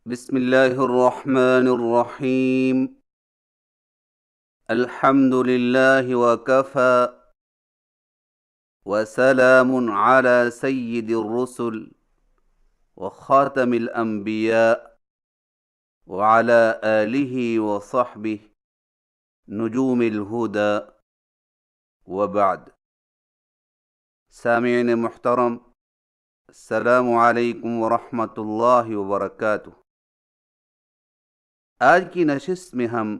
بسم اللہ الرحمن الرحیم الحمد للہ وکفى وسلام علی سید الرسل وخاتم الانبیاء وعلى آلہ وصحبہ نجوم الہدى وبعد. سامعین محترم، السلام علیکم ورحمۃ اللہ وبرکاتہ. آج کی نشست میں ہم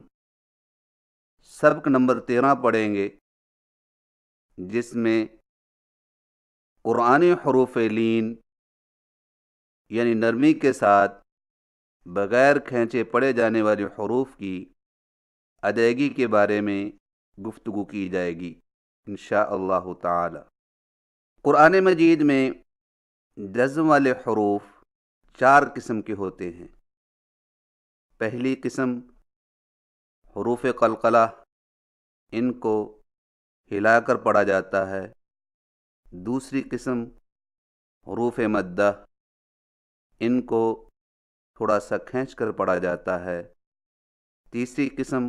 سبق نمبر 13 پڑھیں گے، جس میں قرآنی حروف لین یعنی نرمی کے ساتھ بغیر کھینچے پڑھے جانے والے حروف کی ادائیگی کے بارے میں گفتگو کی جائے گی انشاء اللہ تعالی. قرآن مجید میں جزم والے حروف 4 قسم کے ہوتے ہیں. پہلی قسم حروف قلقلہ، ان کو ہلا کر پڑھا جاتا ہے. دوسری قسم حروف مدہ، ان کو تھوڑا سا کھینچ کر پڑھا جاتا ہے. تیسری قسم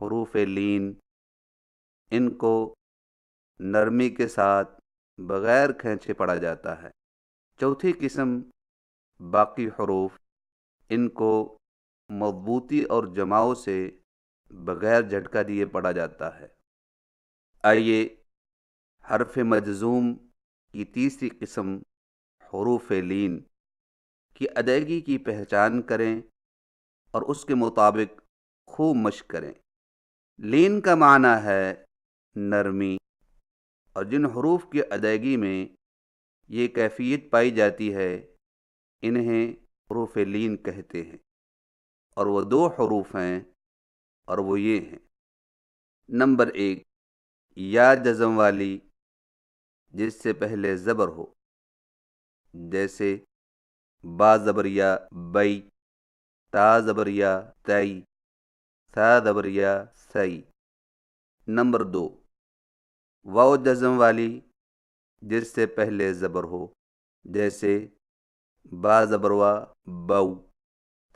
حروف لین، ان کو نرمی کے ساتھ بغیر کھینچے پڑھا جاتا ہے. چوتھی قسم باقی حروف، ان کو مضبوطی اور جماؤ سے بغیر جھٹکا دیے پڑھا جاتا ہے. آئیے حرف مجزوم کی تیسری قسم حروف لین کی ادائیگی کی پہچان کریں اور اس کے مطابق خوب مشق کریں. لین کا معنی ہے نرمی، اور جن حروف کی ادائیگی میں یہ کیفیت پائی جاتی ہے انہیں حروف لین کہتے ہیں. اور وہ 2 حروف ہیں، اور وہ یہ ہیں: نمبر 1 یا جزم والی، جس سے پہلے زبر ہو، جیسے با زبر یا بئی، تا زبر یا تئی، سا زبر یا سئی. نمبر 2 واو جزم والی، جس سے پہلے زبر ہو، جیسے با زبر وا بو،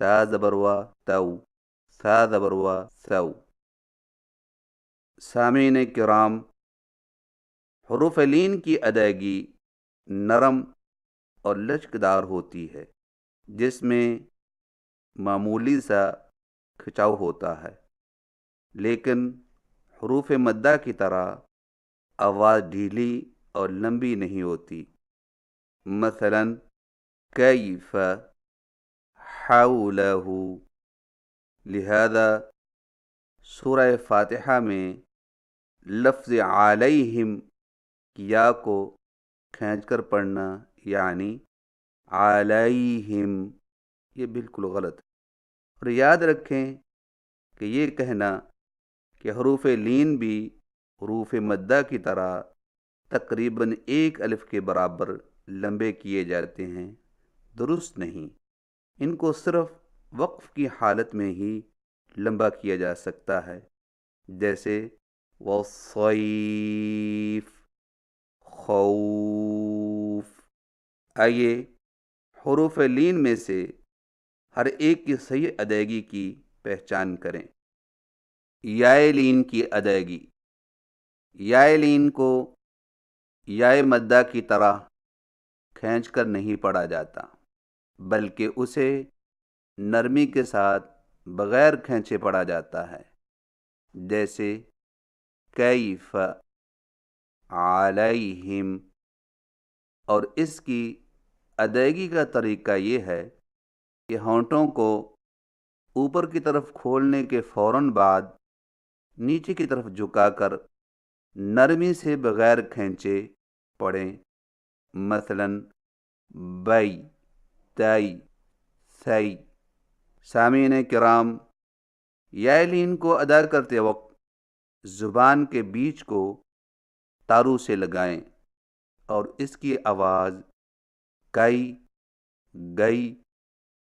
تا زبر وا تو، سا زبر وا سو. سامعین کرام، حروف لین کی ادائیگی نرم اور لچکدار ہوتی ہے، جس میں معمولی سا کھچاؤ ہوتا ہے، لیکن حروف مدہ کی طرح آواز ڈھیلی اور لمبی نہیں ہوتی. مثلا کیف، حولہ. لہذا سورہ فاتحہ میں لفظ علیہم کی یا کو کھینچ کر پڑھنا یعنی علیہم، یہ بالکل غلط ہے. اور یاد رکھیں کہ یہ کہنا کہ حروف لین بھی حروف مدہ کی طرح تقریباً 1 الف کے برابر لمبے کیے جاتے ہیں، درست نہیں. ان کو صرف وقف کی حالت میں ہی لمبا کیا جا سکتا ہے، جیسے والصیف، خوف. آئیے حروف لین میں سے ہر ایک کی صحیح ادائیگی کی پہچان کریں. یائے لین کی ادائیگی. یائے لین کو یائے مدہ کی طرح کھینچ کر نہیں پڑھا جاتا، بلکہ اسے نرمی کے ساتھ بغیر کھینچے پڑھا جاتا ہے، جیسے کیف، علیہم. اور اس کی ادائیگی کا طریقہ یہ ہے کہ ہونٹوں کو اوپر کی طرف کھولنے کے فوراً بعد نیچے کی طرف جھکا کر نرمی سے بغیر کھینچے پڑھیں. مثلا بئی، تئی، سئی. سامعین کرام، یائے لین کو ادا کرتے وقت زبان کے بیچ کو تارو سے لگائیں اور اس کی آواز کئی، گئی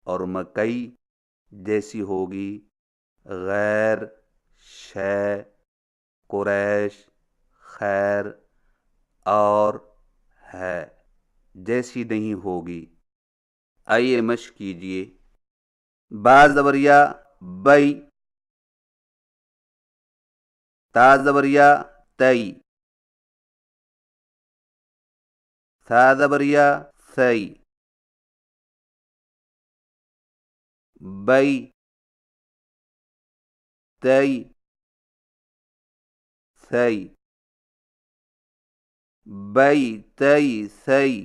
اور مکئی جیسی ہوگی، غیر، شے، قریش، خیر اور ہے جیسی نہیں ہوگی. آئیے مشق کیجیے. با زبریا بئی، تا زبریا تئی، ثا زبریا ثئی، بئی تئی ثئی، بئی تئی ثئی،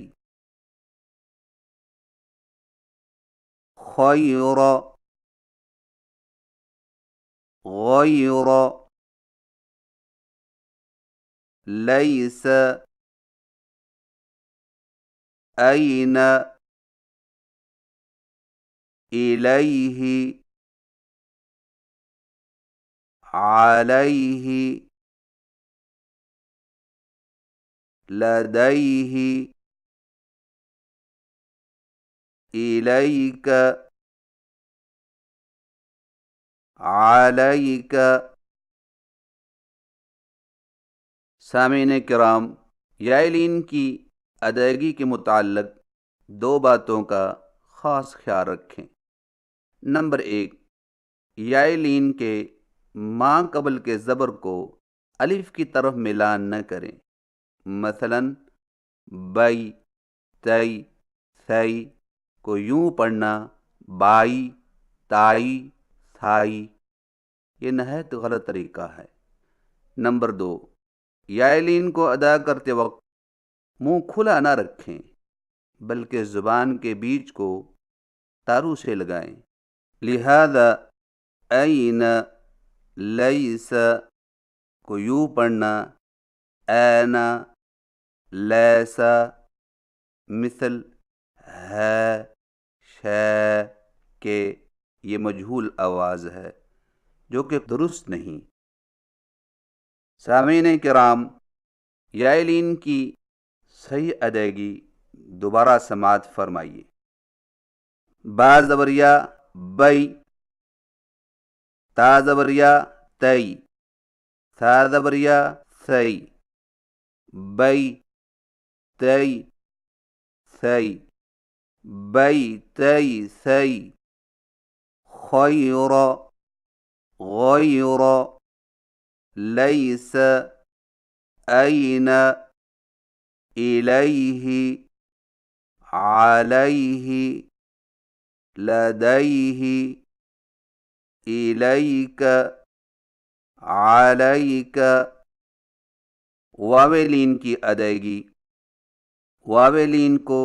خیر غیر، لیس أين إليه عليه لديه إليك عليك۔ سامعین کرام، یائلین کی ادائیگی کے متعلق دو باتوں کا خاص خیال رکھیں۔ نمبر 1، یائلین کے ماں قبل کے زبر کو الف کی طرف میلان نہ کریں، مثلا بئی تئی ثئی کو یوں پڑھنا بائی تائی تھائی، یہ نہایت غلط طریقہ ہے۔ نمبر 2، یائلین کو ادا کرتے وقت منہ کھلا نہ رکھیں بلکہ زبان کے بیچ کو تارو سے لگائیں، لہذا این لیس کو یوں پڑھنا اینا لیسا، مثل ہے شے کے، یہ مجہول آواز ہے جو کہ درست نہیں۔ سامعین کرام، یائلین کی صحیح ادائیگی دوبارہ سماعت فرمائیے۔ با زبریا بئی، تا زبریا تئی، ثا زبریا ثئی، بئی تئی ثئی، بئی تئی ثئی، خیر غیر، لیس أين إليه عليه لديه إليك عليك۔ واو لین کی ادائیگی، واو لین کو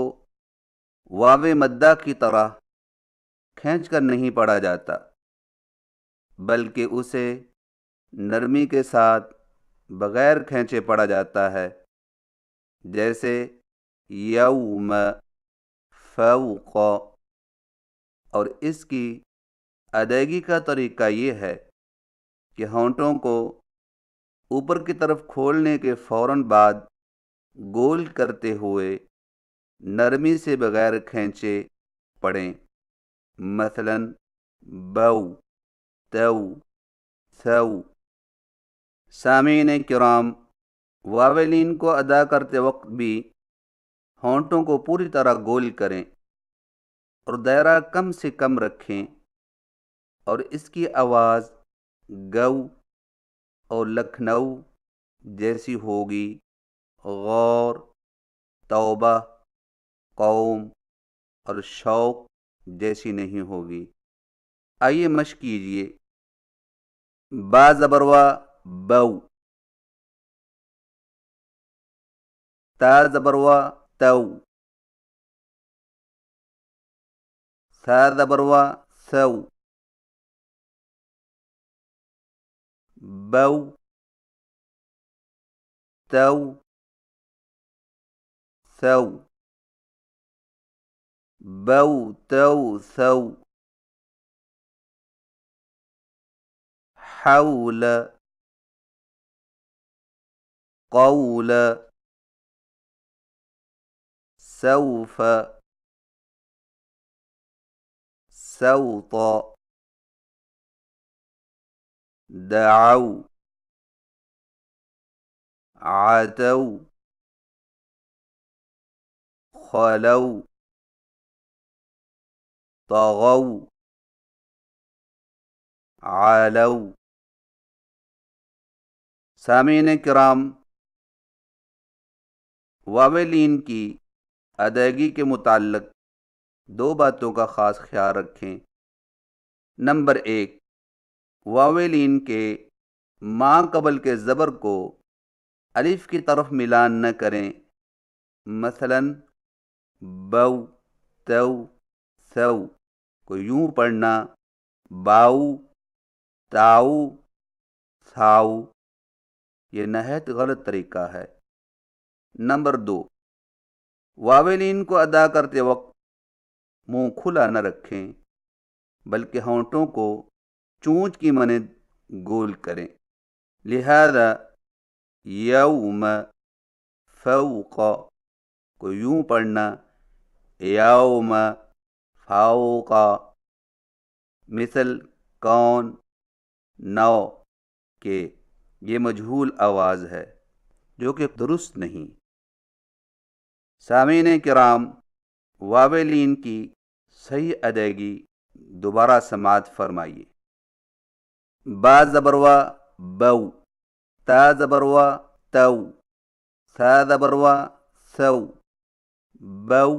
واو مدہ کی طرح کھینچ کر نہیں پڑھا جاتا بلکہ اسے نرمی کے ساتھ بغیر کھینچے پڑھا جاتا ہے، جیسے یوم، فوق۔ اور اس کی ادائیگی کا طریقہ یہ ہے کہ ہونٹوں کو اوپر کی طرف کھولنے کے فوراً بعد گول کرتے ہوئے نرمی سے بغیر کھینچے پڑھیں، مثلا بو تو ثو۔ سامعین کرام، واو لین کو ادا کرتے وقت بھی ہونٹوں کو پوری طرح گول کریں اور دائرہ کم سے کم رکھیں، اور اس کی آواز گو اور لکھنؤ جیسی ہوگی، غور، توبہ، قوم اور شوق جیسی نہیں ہوگی۔ آئیے مشق کیجیے۔ با زبروا بو، تا زبروا تو، ثا زبروا ثو، بو تو ثو، بو تو ثو، حول، قول، سوف، سوط، دعوا، عتوا، خلوا، طغوا، علو۔ سامعین کرام، واویلین کی ادائیگی کے متعلق دو باتوں کا خاص خیال رکھیں۔ نمبر ایک، واویلین کے ماں قبل کے زبر کو الف کی طرف میلان نہ کریں، مثلا بو، تو، سو کو یوں پڑھنا باؤ، تاؤ، ساؤ، یہ نہایت غلط طریقہ ہے۔ نمبر دو، واویلین کو ادا کرتے وقت منہ کھلا نہ رکھیں بلکہ ہونٹوں کو چونچ کی مانند گول کریں، لہذا یوم، فوق کو یوں پڑھنا یوم، فوق، مثل کون، نو کہ یہ مجہول آواز ہے جو کہ درست نہیں۔ سامعین کرام، واویلین کی صحیح ادائیگی دوبارہ سماعت فرمائیے۔ با زبروا بو، تا زبروا تو، سا زبروا سو، بو،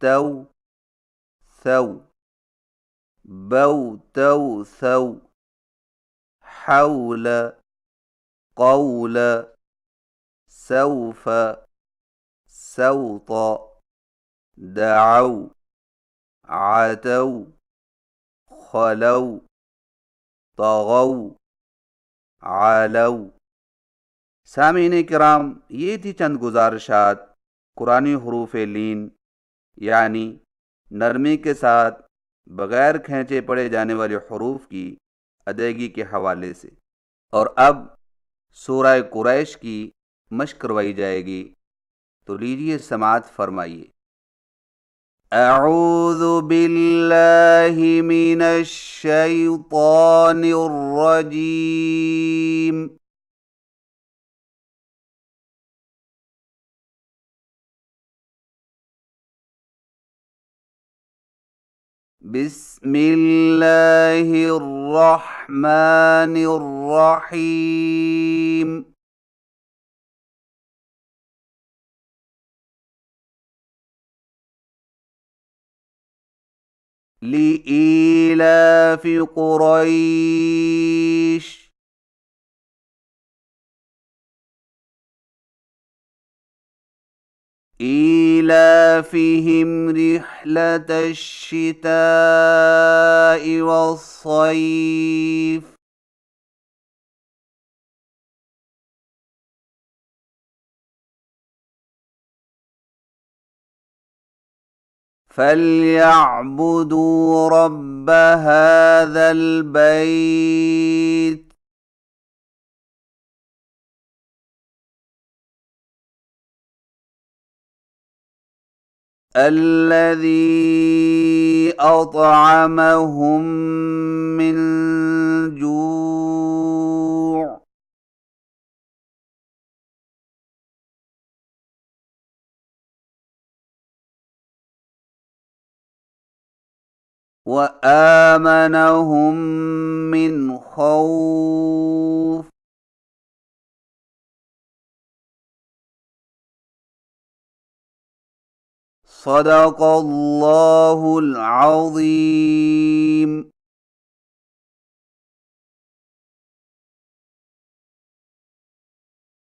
تو، سو، بو، تو، سو، حول، قول، سوف، سوط، دعو، عتو، خلو، طغو، علو۔ سامعین کرام، یہ تھی چند گزارشات قرآنی حروف لین یعنی نرمی کے ساتھ بغیر کھینچے پڑھے جانے والے حروف کی ادائیگی کے حوالے سے، اور اب سورہ قریش کی مشق کروائی جائے گی، تو لیجیے سماعت فرمائیے۔ اعوذ باللہ من الشیطان الرجیم۔ بسم اللہ الرحمن الرحیم۔ لإيلاف قريش، إيلافهم رحلة الشتاء والصيف، فليعبدوا رب هذا البيت، الذي أطعمهم من جوع، وآمنهم من خوف۔ صدق اللہ العظیم۔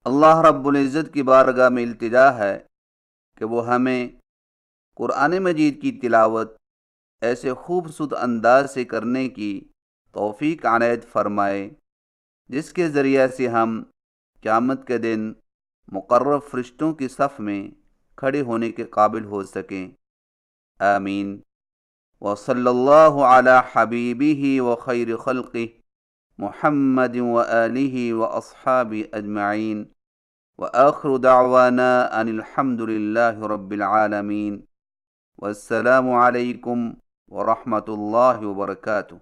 اللہ رب العزت کی بارگاہ میں التجا ہے کہ وہ ہمیں قرآن مجید کی تلاوت ایسے خوبصورت انداز سے کرنے کی توفیق عنایت فرمائے جس کے ذریعے سے ہم قیامت کے دن مقرب فرشتوں کی صف میں کھڑے ہونے کے قابل ہو سکیں۔ آمین۔ وصلی اللہ علی حبیبہ وخیر خلقہ محمد وآلہ واصحابہ اجمعین، وآخر دعوانا ان الحمد للہ رب العالمین، والسلام علیکم ورحمۃ اللہ وبرکاتہ۔